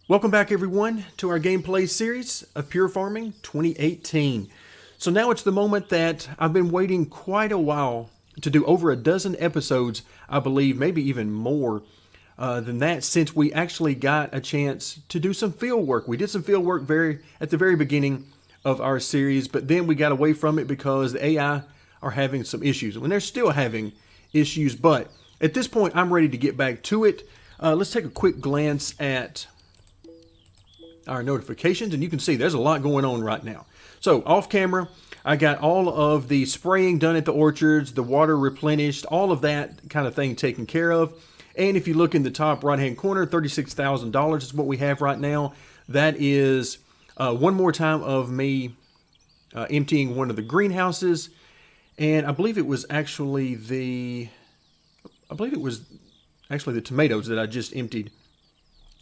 Welcome back, everyone, to our gameplay series of Pure Farming 2018. So now it's the moment that I've been waiting quite a while to do, over a dozen episodes, I believe, maybe even more than that, since we actually got a chance to do some field work. We did some field work at the very beginning of our series, but then we got away from it because the AI are having some issues. And they're still having issues, but at this point, I'm ready to get back to it. Let's take a quick glance at our notifications, and you can see there's a lot going on right now. So off camera, I got all of the spraying done at the orchards, the water replenished, all of that kind of thing taken care of. And if you look in the top right hand corner, $36,000 is what we have right now. That is one more time of me emptying one of the greenhouses, and I believe it was actually the tomatoes that I just emptied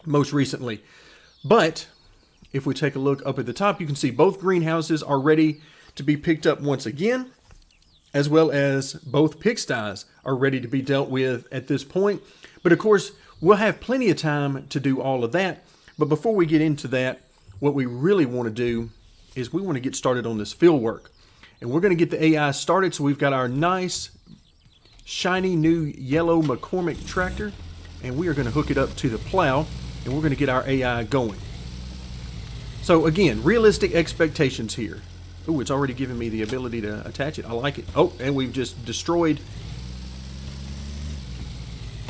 most recently. But if we take a look up at the top, you can see both greenhouses are ready to be picked up once again, as well as both pigsties are ready to be dealt with at this point. But of course, we'll have plenty of time to do all of that. But before we get into that, what we really want to do is we want to get started on this field work. And we're going to get the AI started. So we've got our nice, shiny new yellow McCormick tractor, and we are going to hook it up to the plow, and we're going to get our AI going. So again, realistic expectations here. Oh, it's already giving me the ability to attach it. I like it. Oh, and we've just destroyed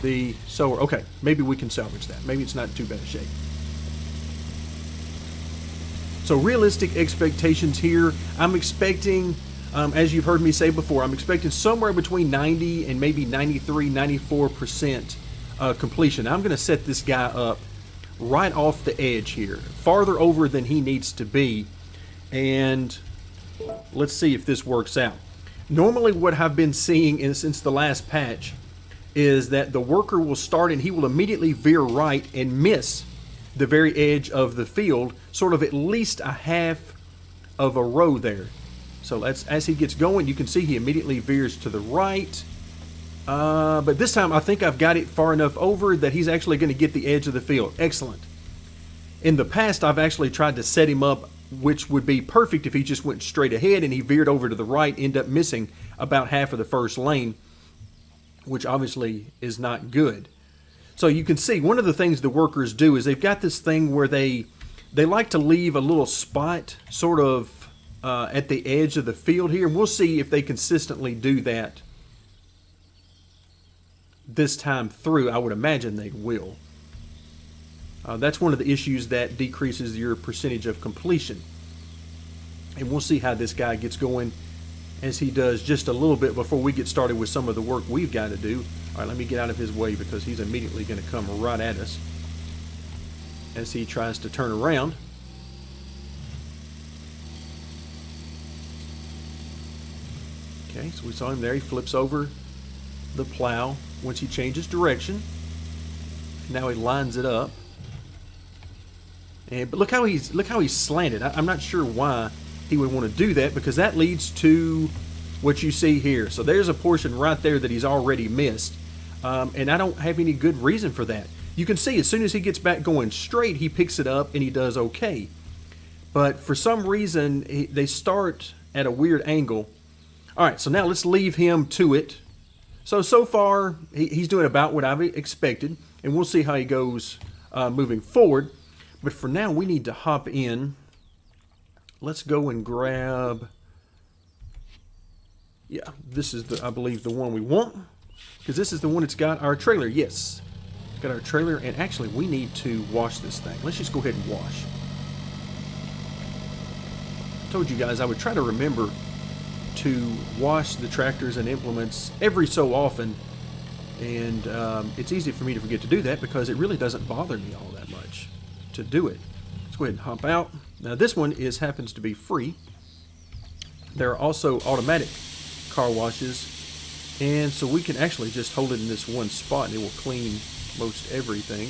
the sower. Okay, maybe we can salvage that. Maybe it's not too bad a shape. So realistic expectations here. I'm expecting, as you've heard me say before, I'm expecting somewhere between 90 and maybe 93, 94% completion. I'm going to set this guy up right off the edge here, farther over than he needs to be, and let's see if this works out. Normally what I've been seeing since the last patch is that the worker will start and he will immediately veer right and miss the very edge of the field, sort of at least a half of a row there. So as he gets going, you can see he immediately veers to the right. But this time I think I've got it far enough over that he's actually going to get the edge of the field. Excellent. In the past, I've actually tried to set him up, which would be perfect if he just went straight ahead and he veered over to the right, end up missing about half of the first lane, which obviously is not good. So you can see one of the things the workers do is they've got this thing where they like to leave a little spot sort of at the edge of the field here. And we'll see if they consistently do that this time through. I would imagine they will. That's one of the issues that decreases your percentage of completion. And we'll see how this guy gets going as he does just a little bit before we get started with some of the work we've got to do. All right, let me get out of his way because he's immediately going to come right at us as he tries to turn around. Okay, so we saw him there. He flips over the plow once he changes direction. Now he lines it up. But look how he's slanted. I'm not sure why he would want to do that, because that leads to what you see here. So there's a portion right there that he's already missed, and I don't have any good reason for that. You can see as soon as he gets back going straight, he picks it up and he does okay. But for some reason, they start at a weird angle. All right, so now let's leave him to it. So far, he's doing about what I've expected, and we'll see how he goes moving forward. But for now, we need to hop in. Let's go and grab... Yeah, this is, I believe, the one we want, because this is the one that's got our trailer. Yes, got our trailer, and actually, we need to wash this thing. Let's just go ahead and wash. I told you guys I would try to remember to wash the tractors and implements every so often, and it's easy for me to forget to do that because it really doesn't bother me all that much to do it. Let's go ahead and hop out. Now this one happens to be free. There are also automatic car washes, and so we can actually just hold it in this one spot and it will clean most everything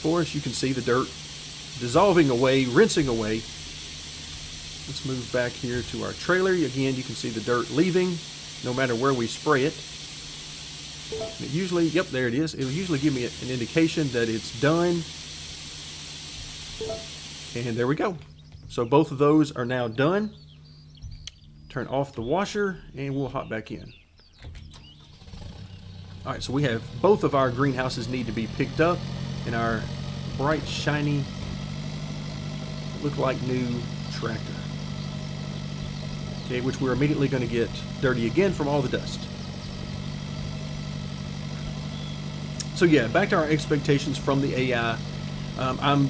for us. You can see the dirt dissolving away, rinsing away. Let's move back here to our trailer. Again, you can see the dirt leaving no matter where we spray it. It usually, yep, there it is. It will usually give me an indication that it's done. And there we go. So both of those are now done. Turn off the washer and we'll hop back in. All right, so we have both of our greenhouses need to be picked up in our bright, shiny, look like new tractor. Okay, which we're immediately going to get dirty again from all the dust. So yeah, back to our expectations from the AI. I'm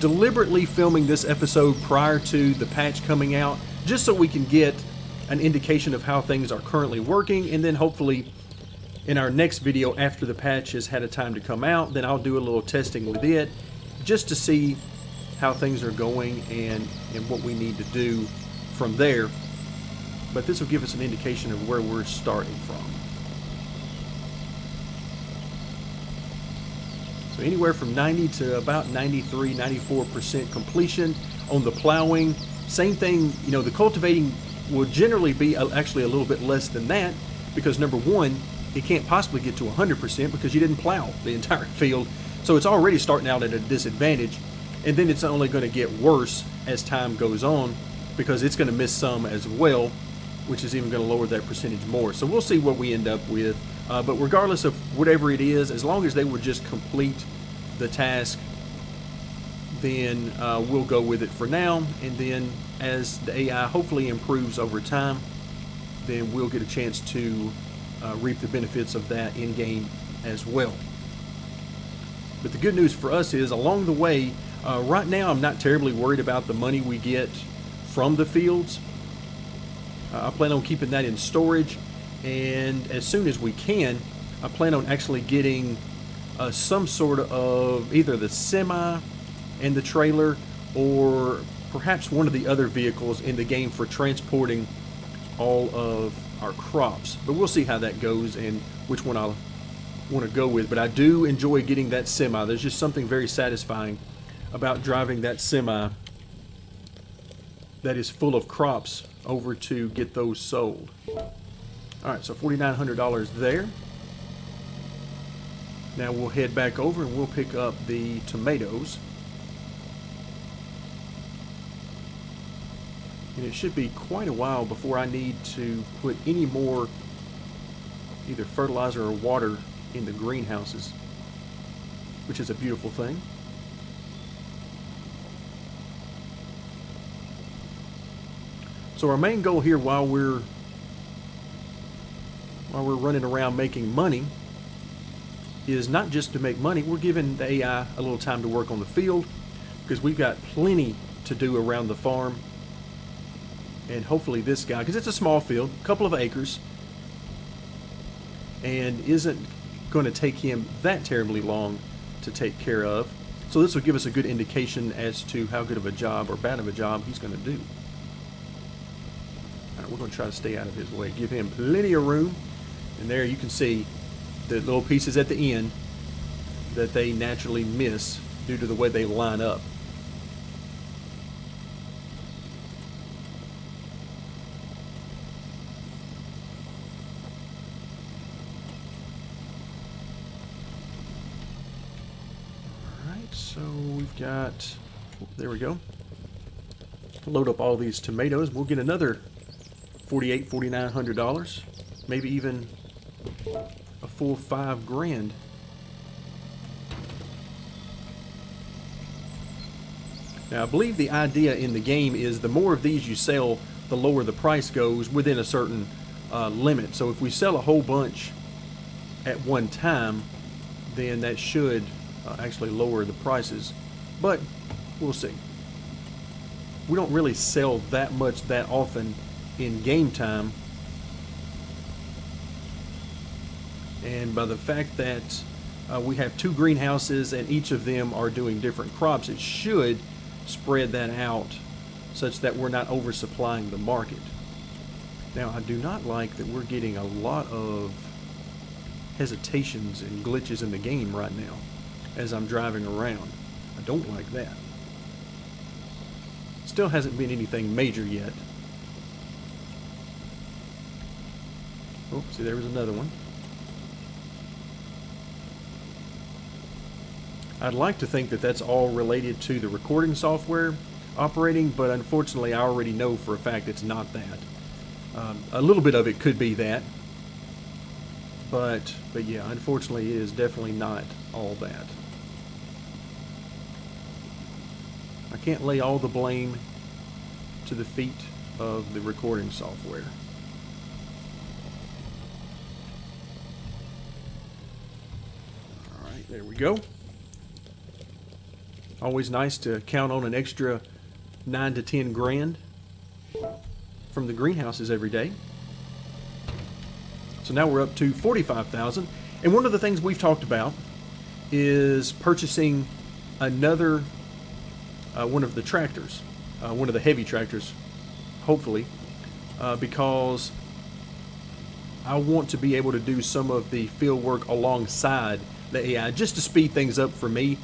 deliberately filming this episode prior to the patch coming out, just so we can get an indication of how things are currently working, and then hopefully in our next video after the patch has had a time to come out, then I'll do a little testing with it just to see how things are going and what we need to do from there. But this will give us an indication of where we're starting from. So anywhere from 90 to about 93, 94% completion on the plowing. Same thing, you know, the cultivating will generally be actually a little bit less than that, because number one, it can't possibly get to 100% because you didn't plow the entire field. So it's already starting out at a disadvantage. And then it's only going to get worse as time goes on, because it's going to miss some as well, which is even going to lower that percentage more. So we'll see what we end up with. But regardless of whatever it is, as long as they would just complete the task, then we'll go with it for now. And then as the AI hopefully improves over time, then we'll get a chance to reap the benefits of that in game as well. But the good news for us is, along the way, right now I'm not terribly worried about the money we get from the fields. I plan on keeping that in storage, and as soon as we can, I plan on actually getting some sort of either the semi and the trailer, or perhaps one of the other vehicles in the game for transporting all of our crops. But we'll see how that goes and which one I'll want to go with. But I do enjoy getting that semi. There's just something very satisfying about driving that semi that is full of crops over to get those sold. All right, so $4,900 there. Now we'll head back over and we'll pick up the tomatoes. And it should be quite a while before I need to put any more either fertilizer or water in the greenhouses, which is a beautiful thing. So our main goal here while we're running around making money is not just to make money. We're giving the AI a little time to work on the field, because we've got plenty to do around the farm. And hopefully this guy, because it's a small field, a couple of acres, and isn't going to take him that terribly long to take care of. So this will give us a good indication as to how good of a job or bad of a job he's going to do. All right, we're going to try to stay out of his way. Give him plenty of room. And there you can see the little pieces at the end that they naturally miss due to the way they line up. So we've got, there we go. Load up all these tomatoes. We'll get another $4,900, maybe even a full $5,000. Now I believe the idea in the game is the more of these you sell, the lower the price goes within a certain limit. So if we sell a whole bunch at one time, then that should actually lower the prices, but we'll see. We don't really sell that much that often in game time, and by the fact that we have two greenhouses and each of them are doing different crops, it should spread that out such that we're not oversupplying the market. Now I do not like that we're getting a lot of hesitations and glitches in the game right now as I'm driving around. I don't like that. Still hasn't been anything major yet. Oh, see, there was another one. I'd like to think that that's all related to the recording software operating, but unfortunately I already know for a fact it's not that. A little bit of it could be that, but yeah, unfortunately it is definitely not all that. I can't lay all the blame to the feet of the recording software. All right, there we go. Always nice to count on an extra 9 to 10 grand from the greenhouses every day. So now we're up to 45,000. And one of the things we've talked about is purchasing another one of the tractors, one of the heavy tractors, hopefully, because I want to be able to do some of the field work alongside the AI just to speed things up for me.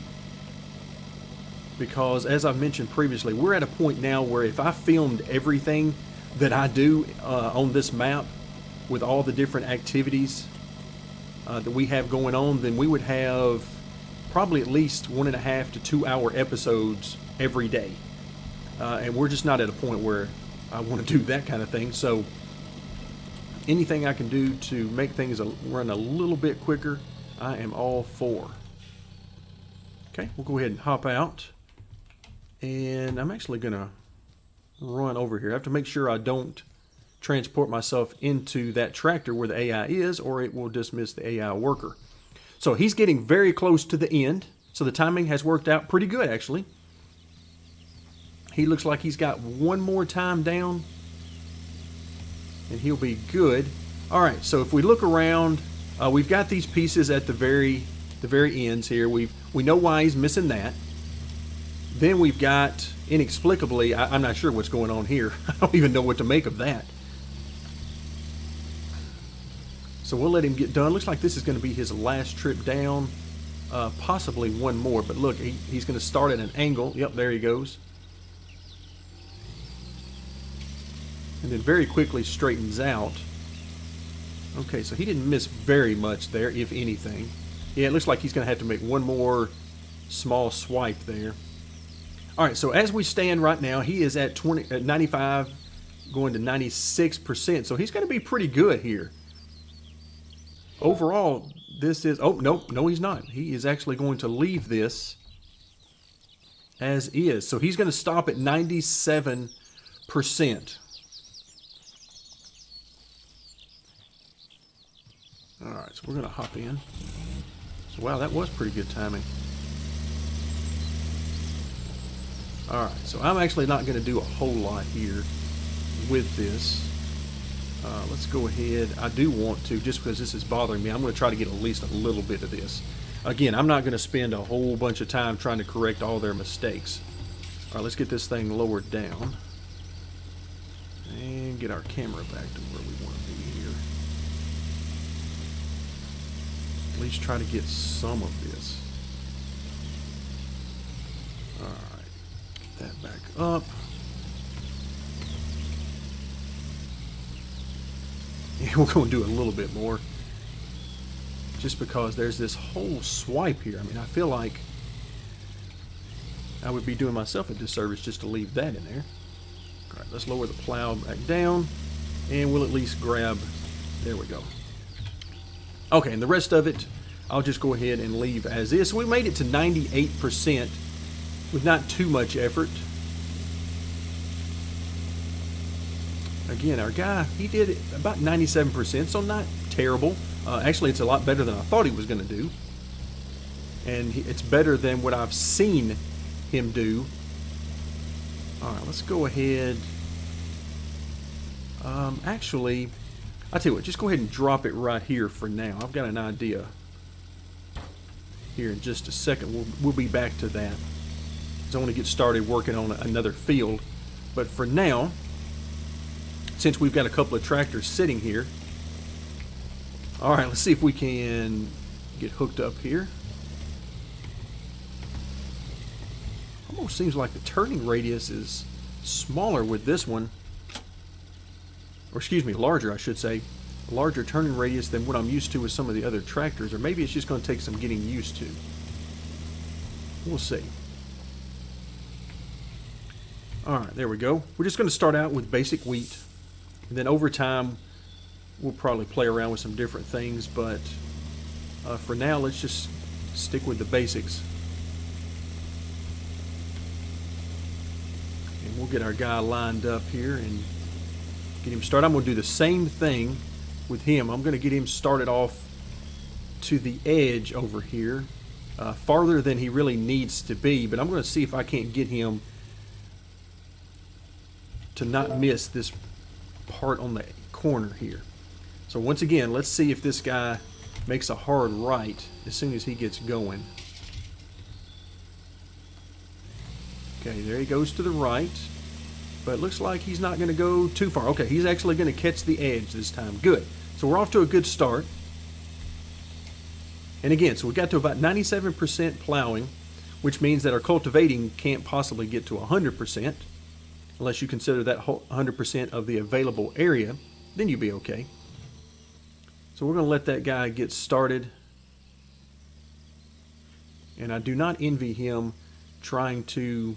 Because as I've mentioned previously, we're at a point now where if I filmed everything that I do on this map with all the different activities that we have going on, then we would have probably at least 1.5 to 2 hour episodes every day. And we're just not at a point where I want to do that kind of thing. So anything I can do to make things run a little bit quicker, I am all for. Okay, we'll go ahead and hop out. And I'm actually going to run over here. I have to make sure I don't transport myself into that tractor where the AI is, or it will dismiss the AI worker. So he's getting very close to the end. So the timing has worked out pretty good, actually. He looks like he's got one more time down, and he'll be good. All right, so if we look around, we've got these pieces at the very ends here. We know why he's missing that. Then we've got, inexplicably, I'm not sure what's going on here. I don't even know what to make of that. So we'll let him get done. Looks like this is going to be his last trip down. Possibly one more, but look, he's going to start at an angle. Yep, there he goes. And then very quickly straightens out. Okay, so he didn't miss very much there, if anything. Yeah, it looks like he's going to have to make one more small swipe there. All right, so as we stand right now, he is at 95, going to 96%. So he's going to be pretty good here. Overall, this is... Oh, no, he's not. He is actually going to leave this as is. So he's going to stop at 97%. All right, so we're going to hop in. So, wow, that was pretty good timing. All right, so I'm actually not going to do a whole lot here with this. Let's go ahead. I do want to, just because this is bothering me, I'm going to try to get at least a little bit of this. Again, I'm not going to spend a whole bunch of time trying to correct all their mistakes. All right, let's get this thing lowered down and get our camera back to where we want to be here. At least try to get some of this. All right, get that back up. Yeah, we're going to do a little bit more. Just because there's this whole swipe here. I mean, I feel like I would be doing myself a disservice just to leave that in there. All right, let's lower the plow back down, and we'll at least grab... There we go. Okay, and the rest of it, I'll just go ahead and leave as is. So we made it to 98% with not too much effort. Again, our guy, he did it about 97%, so not terrible. Actually, it's a lot better than I thought he was going to do. And it's better than what I've seen him do. All right, let's go ahead. Actually, I'll tell you what, just go ahead and drop it right here for now. I've got an idea here in just a second. We'll be back to that. I want to get started working on another field. But for now, since we've got a couple of tractors sitting here, all right, let's see if we can get hooked up here. Almost seems like the turning radius is smaller with this one. Or excuse me, larger, I should say. A larger turning radius than what I'm used to with some of the other tractors. Or maybe it's just going to take some getting used to. We'll see. All right, there we go. We're just going to start out with basic wheat. And then over time, we'll probably play around with some different things. But for now, let's just stick with the basics. And we'll get our guy lined up here and get him started. I'm going to do the same thing with him. I'm going to get him started off to the edge over here, farther than he really needs to be. But I'm going to see if I can't get him to not miss this part on the corner here. So once again, let's see if this guy makes a hard right as soon as he gets going. Okay, there he goes to the right, but it looks like he's not going to go too far. Okay, he's actually going to catch the edge this time. Good. So we're off to a good start. And again, so we got to about 97% plowing, which means that our cultivating can't possibly get to 100%, unless you consider that 100% of the available area. Then you'll be okay. So we're going to let that guy get started. And I do not envy him trying to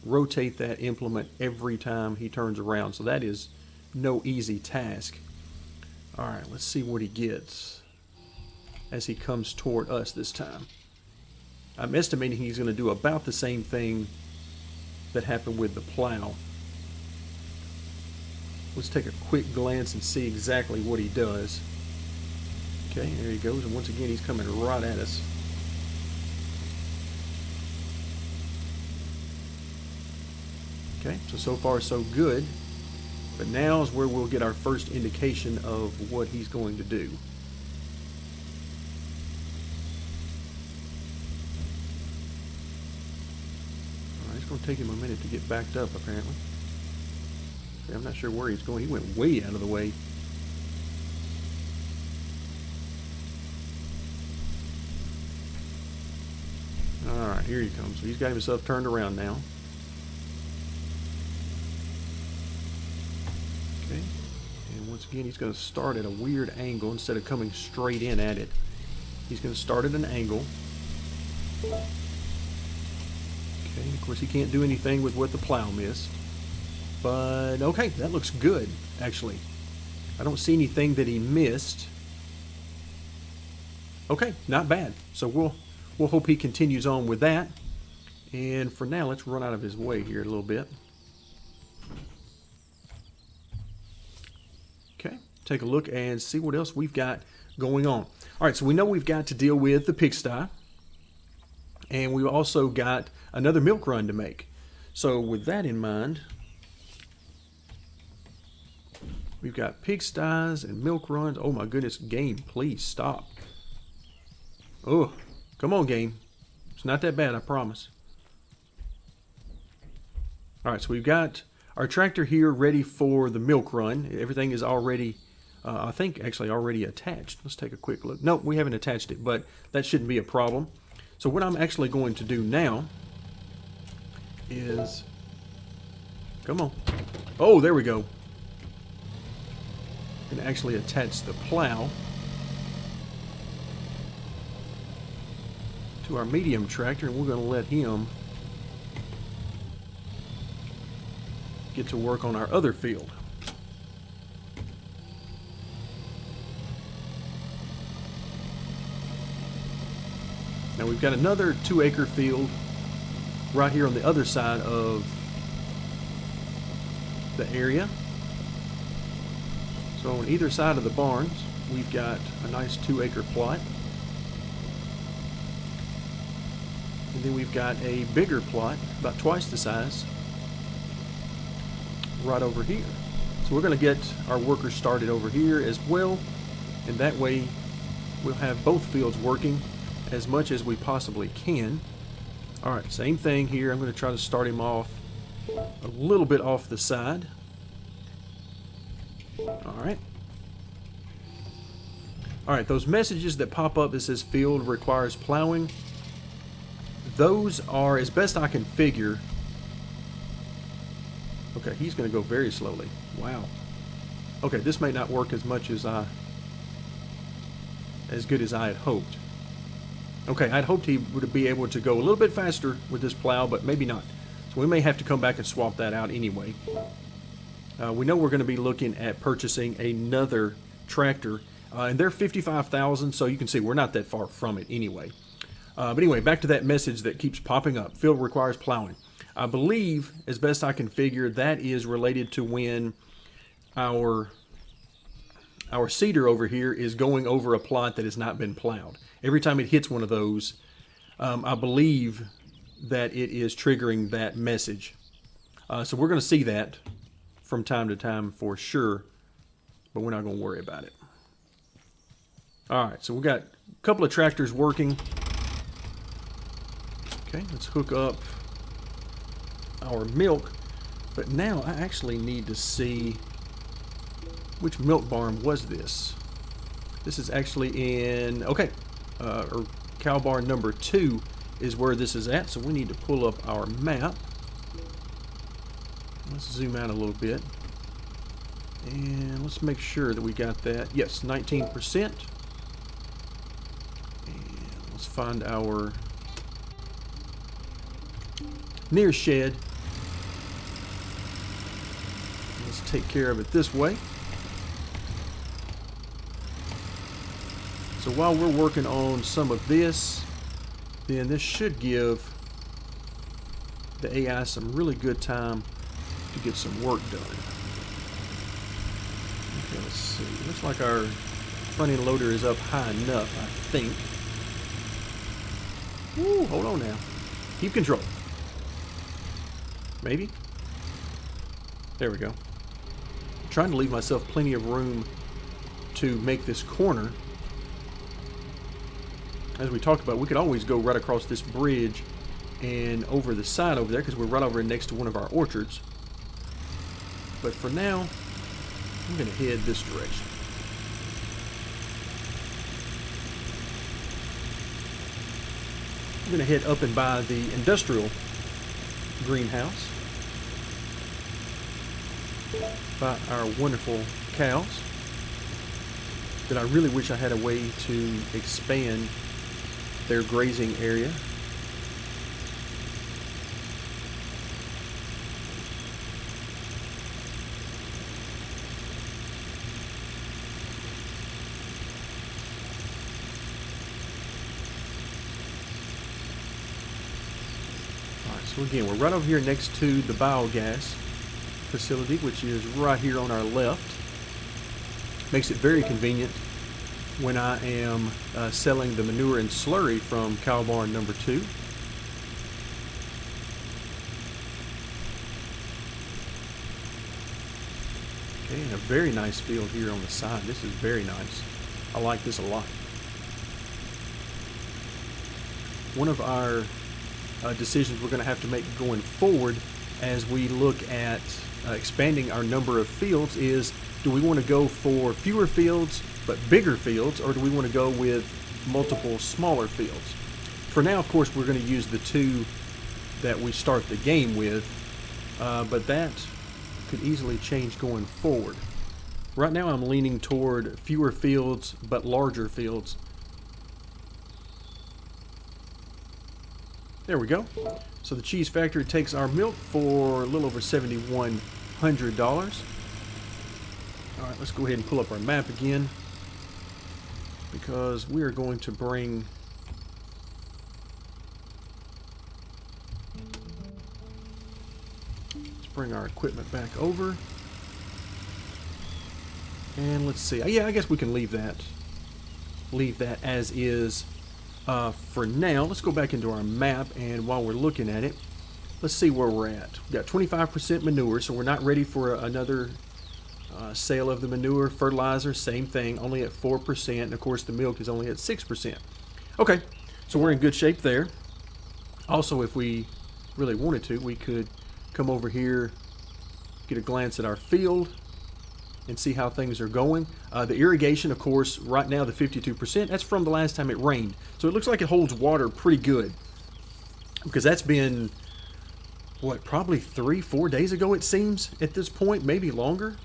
rotate that implement every time he turns around. So that is no easy task. All right, let's see what he gets as he comes toward us this time. I'm estimating he's going to do about the same thing that happened with the plow. Let's take a quick glance and see exactly what he does. Okay, there he goes, and once again he's coming right at us. Okay, so far so good. But now is where we'll get our first indication of what he's going to do. Alright, it's going to take him a minute to get backed up apparently. Okay, I'm not sure where he's going. He went way out of the way. Alright, here he comes. So he's got himself turned around now. And once again, he's going to start at a weird angle instead of coming straight in at it. He's going to start at an angle. Okay, of course he can't do anything with what the plow missed. But okay, that looks good, actually. I don't see anything that he missed. Okay, not bad. So we'll hope he continues on with that. And for now, let's run out of his way here a little bit. Okay, take a look and see what else we've got going on. All right, so we know we've got to deal with the pigsty, and we've also got another milk run to make. So with that in mind, we've got pigsties and milk runs. Oh my goodness, game, please stop. Oh, come on, game. It's not that bad, I promise. All right, so we've got our tractor here ready for the milk run. Everything is already, I think, actually already attached. Let's take a quick look. Nope, we haven't attached it, but that shouldn't be a problem. So what I'm actually going to do now is, come on. Oh, there we go. And actually attach the plow to our medium tractor, and we're going to let him get to work on our other field. Now we've got another 2-acre field right here on the other side of the area. So on either side of the barns, we've got a nice 2-acre plot. And then we've got a bigger plot, about twice the size, right over here. So we're going to get our workers started over here as well, and that way we'll have both fields working as much as we possibly can. Alright, same thing here. I'm going to try to start him off a little bit off the side. Alright. Alright, those messages that pop up that says field requires plowing, those are, as best I can figure. Okay, he's going to go very slowly. Wow. Okay, this may not work as much as good as I had hoped. Okay, I'd hoped he would be able to go a little bit faster with this plow, but maybe not. So we may have to come back and swap that out anyway. We know we're going to be looking at purchasing another tractor, and they're $55,000, so you can see we're not that far from it anyway. But anyway, back to that message that keeps popping up. Field requires plowing. I believe, as best I can figure, that is related to when our seeder over here is going over a plot that has not been plowed. Every time it hits one of those, I believe that it is triggering that message. So we're going to see that from time to time for sure, but we're not going to worry about it. All right, so we got a couple of tractors working. Okay, let's hook up our milk. But now I actually need to see which milk barn was this. This is actually in, okay, or cow barn number 2 is where this is at. So we need to pull up our map. Let's zoom out a little bit. And let's make sure that we got that. Yes, 19%. And let's find our near shed. Let's take care of it this way. So while we're working on some of this, then this should give the AI some really good time to get some work done. Okay, let's see. Looks like our front end loader is up high enough, I think. Woo, hold on now. Keep control. Maybe? There we go. I'm trying to leave myself plenty of room to make this corner. As we talked about, we could always go right across this bridge and over the side over there because we're right over next to one of our orchards. But for now, I'm going to head this direction. I'm going to head up and by the industrial greenhouse by our wonderful cows that I really wish I had a way to expand their grazing area. Alright, so again, we're right over here next to the biogas facility, which is right here on our left. Makes it very convenient when I am selling the manure and slurry from cow barn number 2. Okay, and a very nice field here on the side. This is very nice. I like this a lot. One of our decisions we're going to have to make going forward as we look at expanding our number of fields is, do we want to go for fewer fields but bigger fields, or do we want to go with multiple smaller fields? For now, of course, we're going to use the 2 that we start the game with, but that could easily change going forward. Right now I'm leaning toward fewer fields but larger fields. There we go. So the cheese factory takes our milk for a little over $7,100. Alright, let's go ahead and pull up our map again, because we are going to bring our equipment back over. And let's see. Yeah, I guess we can leave that as is for now. Let's go back into our map, and while we're looking at it, let's see where we're at. We've got 25% manure, so we're not ready for another sale of the manure. Fertilizer, same thing, only at 4%, and of course the milk is only at 6%. Okay, so we're in good shape there. Also, if we really wanted to, we could come over here, get a glance at our field, and see how things are going. The irrigation, of course, right now the 52%, that's from the last time it rained. So it looks like it holds water pretty good, because that's been, what, probably 3-4 days ago it seems at this point, maybe longer.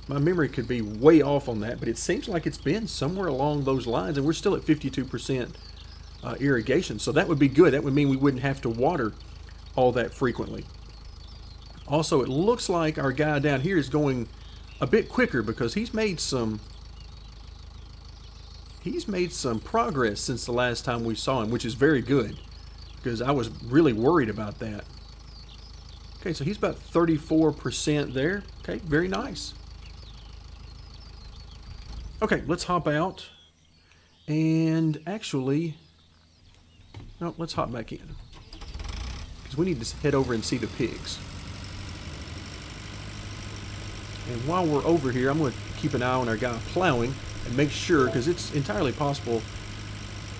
My memory could be way off on that, but it seems like it's been somewhere along those lines, and we're still at 52% irrigation. So that would be good. That would mean we wouldn't have to water all that frequently. Also, it looks like our guy down here is going a bit quicker because he's made some progress since the last time we saw him, which is very good because I was really worried about that. Okay, so he's about 34% there. Okay, very nice. Okay, let's hop out and actually, no, let's hop back in because we need to head over and see the pigs. And while we're over here, I'm going to keep an eye on our guy plowing and make sure, because it's entirely possible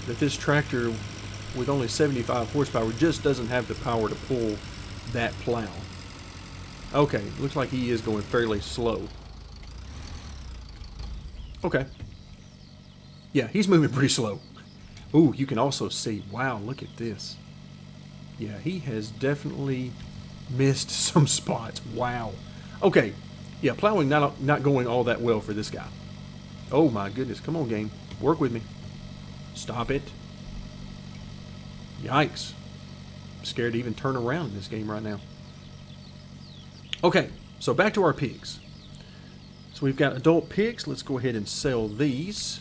that this tractor with only 75 horsepower just doesn't have the power to pull that plow. Okay, looks like he is going fairly slow. Okay. Yeah, he's moving pretty slow. Ooh, you can also see, wow, look at this. Yeah, he has definitely missed some spots. Wow. Okay. Yeah, plowing not going all that well for this guy. Oh my goodness. Come on, game. Work with me. Stop it. Yikes. I'm scared to even turn around in this game right now. Okay, so back to our pigs. So we've got adult pigs. Let's go ahead and sell these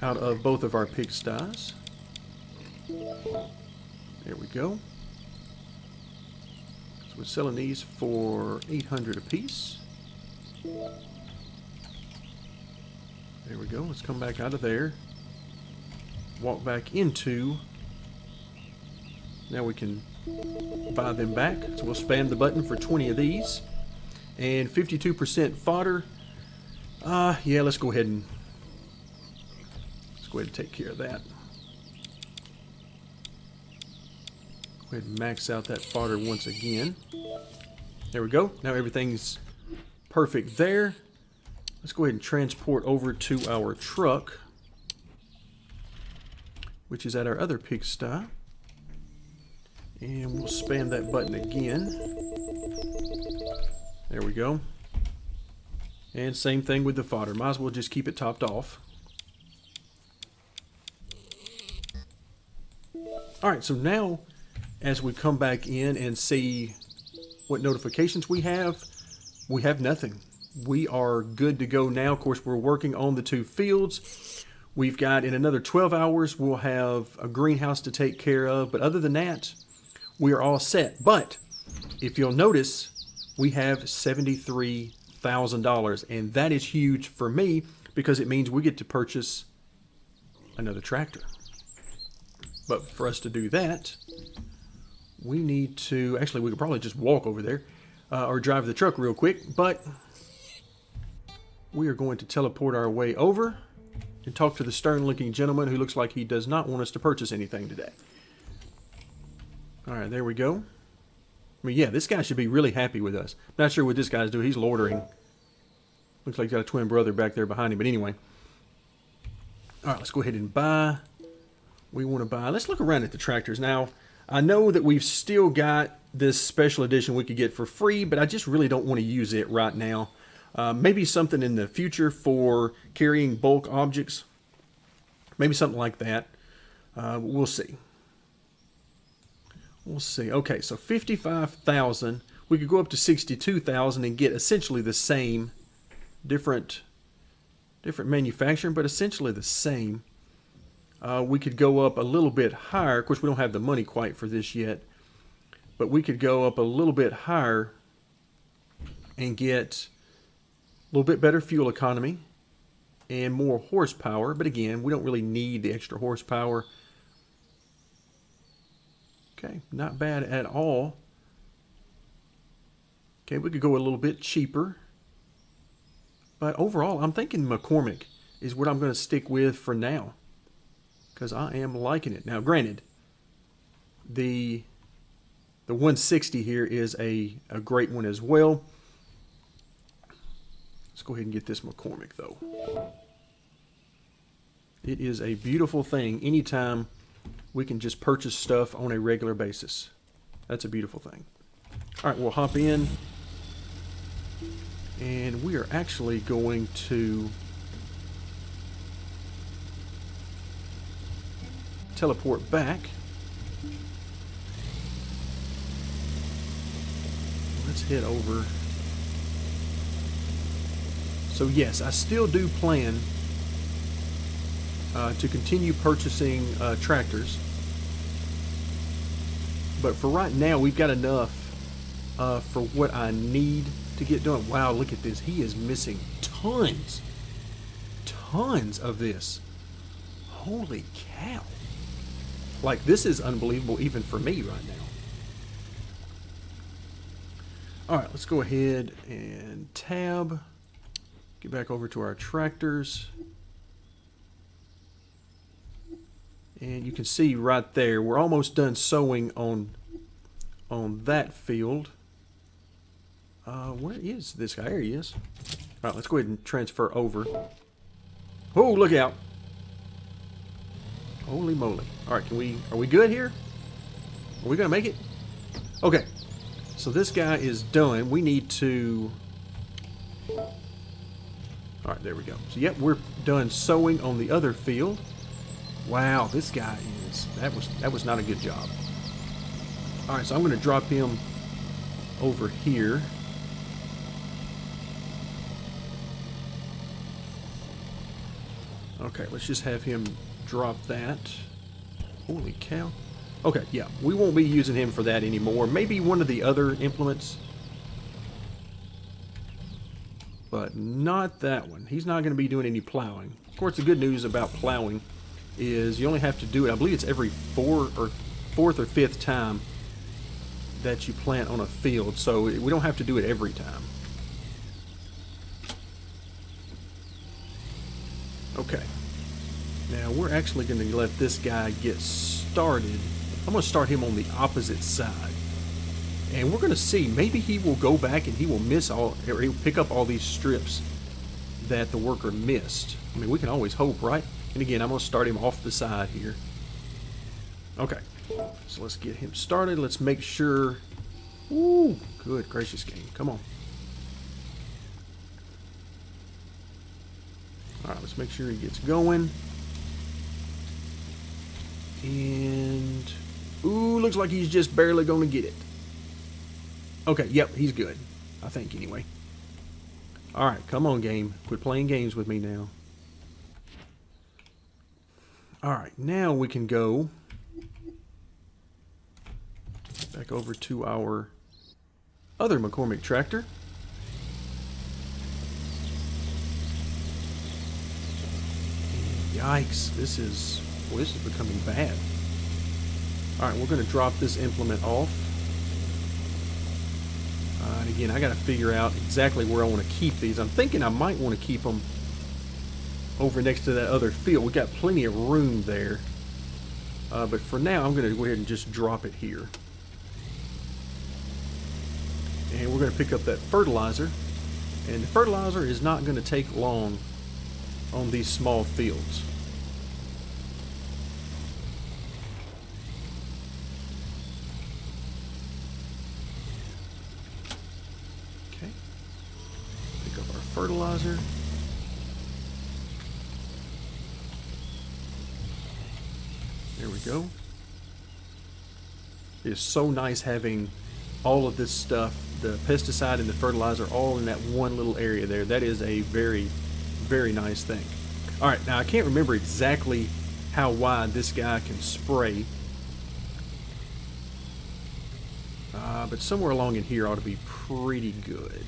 out of both of our pigsties. There we go. So we're selling these for 800 apiece. There we go. Let's come back out of there. Walk back into. Now we can buy them back. So we'll spam the button for 20 of these. And 52% fodder. Yeah, let's go ahead and take care of that. Go ahead and max out that fodder once again. There we go. Now everything's perfect there. Let's go ahead and transport over to our truck, which is at our other pigsty. And we'll spam that button again. There we go. And same thing with the fodder. Might as well just keep it topped off. Alright, so now as we come back in and see what notifications we have nothing. We are good to go now. Of course, we're working on the 2 fields. We've got, in another 12 hours, we'll have a greenhouse to take care of. But other than that, we are all set. But if you'll notice, we have $73,000. And that is huge for me because it means we get to purchase another tractor. But for us to do that, we need to, actually we could probably just walk over there or drive the truck real quick, but we are going to teleport our way over and talk to the stern looking gentleman who looks like he does not want us to purchase anything today. Alright, there we go. I mean, yeah, this guy should be really happy with us. Not sure what this guy's doing. He's loitering. Looks like he's got a twin brother back there behind him, but anyway. Alright, let's go ahead and buy. We want to buy. Let's look around at the tractors. Now, I know that we've still got this special edition we could get for free, but I just really don't want to use it right now. Maybe something in the future for carrying bulk objects. Maybe something like that. We'll see. We'll see. Okay, so 55,000. We could go up to 62,000 and get essentially the same, different manufacturing, but essentially the same. We could go up a little bit higher. Of course, we don't have the money quite for this yet, but we could go up a little bit higher and get a little bit better fuel economy and more horsepower. But again, we don't really need the extra horsepower. Okay, not bad at all. Okay, we could go a little bit cheaper. But overall, I'm thinking McCormick is what I'm going to stick with for now, because I am liking it. Now, granted, the 160 here is a great one as well. Let's go ahead and get this McCormick, though. It is a beautiful thing anytime we can just purchase stuff on a regular basis. That's a beautiful thing. All right, we'll hop in And we are actually going to teleport back. Let's head over. So yes, I still do plan to continue purchasing tractors. But for right now, we've got enough for what I need to get done. Wow, look at this. He is missing tons of this. Holy cow. Like, this is unbelievable even for me right now. Alright, let's go ahead and tab. Get back over to our tractors. And you can see right there, we're almost done sowing on that field. Where is this guy? There he is. Alright, let's go ahead and transfer over. Oh, look out. Holy moly. Alright, are we good here? Are we gonna make it? Okay. So this guy is done. We need to... Alright, there we go. So yep, we're done sowing on the other field. Wow, this guy is... That was not a good job. Alright, so I'm gonna drop him over here. Okay, let's just have him drop that. Holy cow. Okay, yeah, we won't be using him for that anymore. Maybe one of the other implements. But not that one. He's not going to be doing any plowing. Of course, the good news about plowing is you only have to do it, I believe it's every fourth or fifth time that you plant on a field. So we don't have to do it every time. Okay. Now we're actually going to let this guy get started. I'm going to start him on the opposite side. And we're going to see, maybe he will go back and he will miss all, or he'll pick up all these strips that the worker missed. I mean, we can always hope, right? And again, I'm going to start him off the side here. Okay. So let's get him started. Let's make sure... Ooh, good gracious game. Come on. Alright, let's make sure he gets going. And... Ooh, looks like he's just barely going to get it. Okay, yep, he's good. I think, anyway. Alright, come on, game. Quit playing games with me now. Alright, now we can go back over to our other McCormick tractor. Yikes, this is becoming bad. Alright, we're going to drop this implement off. And again, I got to figure out exactly where I want to keep these. I'm thinking I might want to keep them over next to that other field. We got plenty of room there. But for now, I'm going to go ahead and just drop it here. And we're going to pick up that fertilizer. And the fertilizer is not going to take long on these small fields. Okay. Pick up our fertilizer. There we go. It is so nice having all of this stuff, the pesticide and the fertilizer, all in that one little area there. That is a very, very nice thing. Alright, now I can't remember exactly how wide this guy can spray. But somewhere along in here ought to be pretty good.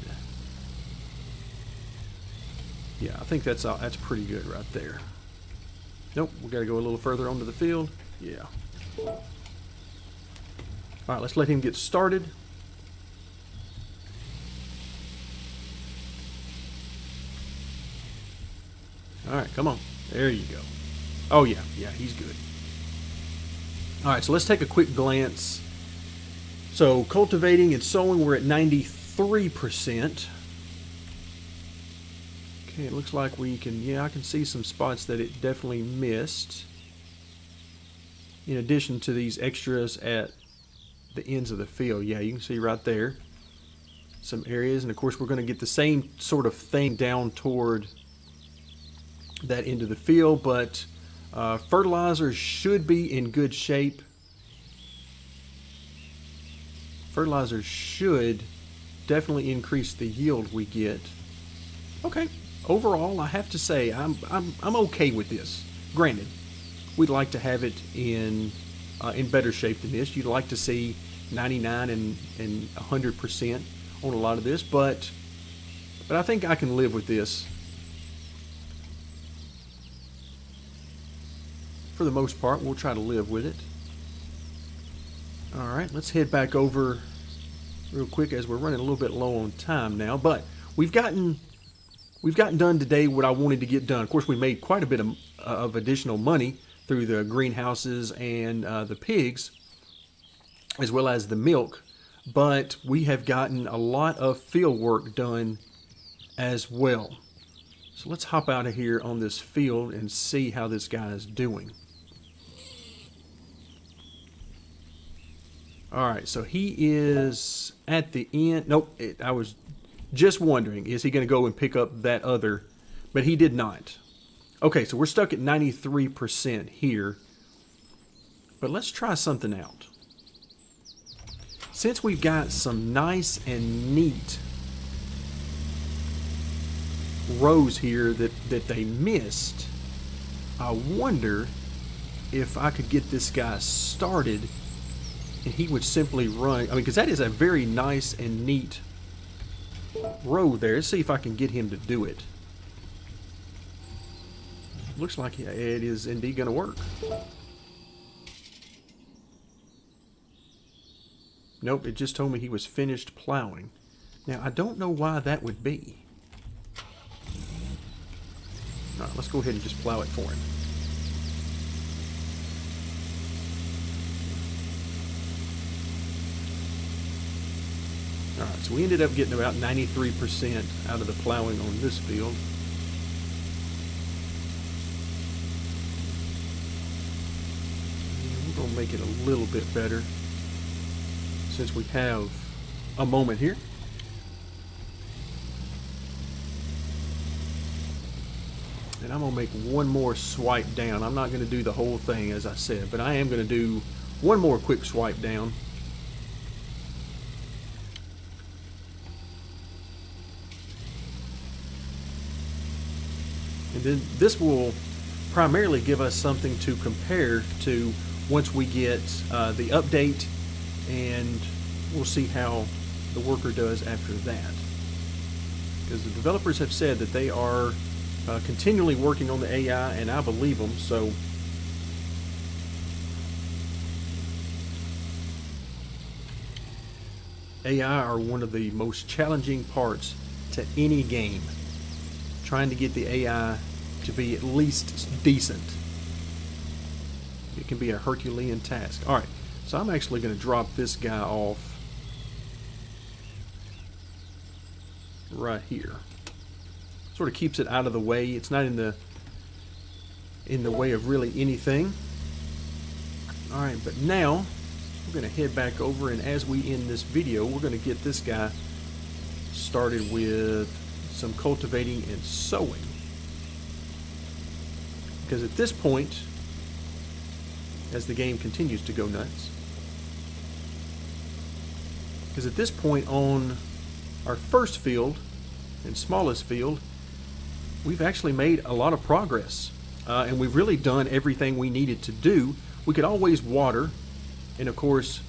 Yeah, I think that's pretty good right there. Nope, we got to go a little further onto the field. Yeah. Alright, let's let him get started. Alright, come on. There you go. Oh, yeah. Yeah, he's good. Alright, so let's take a quick glance. So, cultivating and sowing, we're at 93%. Okay, it looks like we can... Yeah, I can see some spots that it definitely missed. In addition to these extras at the ends of the field. Yeah, you can see right there. some areas. And of course, we're going to get the same sort of thing down toward that end of the field, but fertilizer should be in good shape. Fertilizer should definitely increase the yield we get. Okay, overall, I have to say I'm okay with this. Granted, we'd like to have it in better shape than this. You'd like to see 99 and 100% on a lot of this, but I think I can live with this for the most part. We'll try to live with it. All right, let's head back over real quick as we're running a little bit low on time now, but we've gotten done today what I wanted to get done. Of course, we made quite a bit of additional money through the greenhouses and the pigs, as well as the milk, but we have gotten a lot of field work done as well. So let's hop out of here on this field and see how this guy is doing. All right, so he is at the end. Nope, I was just wondering, is he going to go and pick up that other? But he did not. Okay, so we're stuck at 93% here. But let's try something out. Since we've got some nice and neat rows here that they missed, I wonder if I could get this guy started and he would simply run. I mean, because that is a very nice and neat row there. Let's see if I can get him to do it. Looks like it is indeed going to work. Nope, it just told me he was finished plowing. Now, I don't know why that would be. All right, let's go ahead and just plow it for him. All right, so we ended up getting about 93% out of the plowing on this field. And we're going to make it a little bit better since we have a moment here. And I'm going to make one more swipe down. I'm not going to do the whole thing, as I said, but I am going to do one more quick swipe down. And then this will primarily give us something to compare to once we get the update, and we'll see how the worker does after that. Because the developers have said that they are continually working on the AI, and I believe them. So AI are one of the most challenging parts to any game. Trying to get the AI to be at least decent. It can be a Herculean task. Alright, so I'm actually going to drop this guy off right here. Sort of keeps it out of the way. It's not in the way of really anything. Alright, but now we're going to head back over, and as we end this video, we're going to get this guy started with some cultivating and sowing. Because at this point, as the game continues to go nuts, because at this point on our first field and smallest field, we've actually made a lot of progress, and we've really done everything we needed to do. We could always water, and of course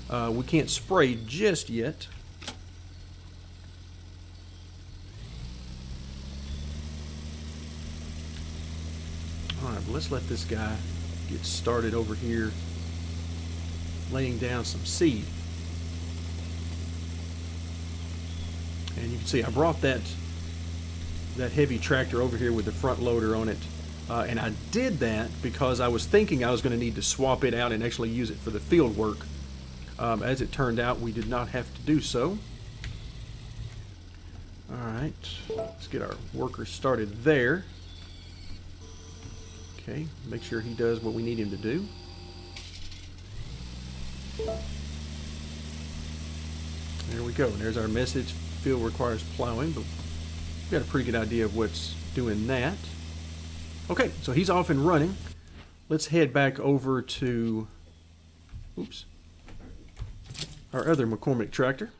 we can't spray just yet. Alright, but let's let this guy get started over here laying down some seed. And you can see I brought that heavy tractor over here with the front loader on it, and I did that because I was thinking I was going to need to swap it out and actually use it for the field work. As it turned out, we did not have to do so. Alright, let's get our worker started there. Okay, make sure he does what we need him to do. There we go. And there's our message. field requires plowing, but we got a pretty good idea of what's doing that. Okay, so he's off and running. Let's head back over to, oops, our other McCormick tractor.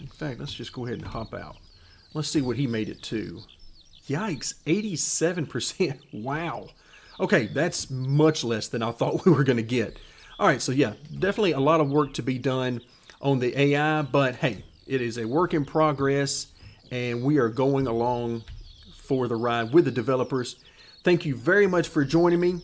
In fact, let's just go ahead and hop out. Let's see what he made it to. Yikes, 87%. Wow. Okay, that's much less than I thought we were going to get. All right, so yeah, definitely a lot of work to be done on the AI, but hey, it is a work in progress, and we are going along for the ride with the developers. Thank you very much for joining me.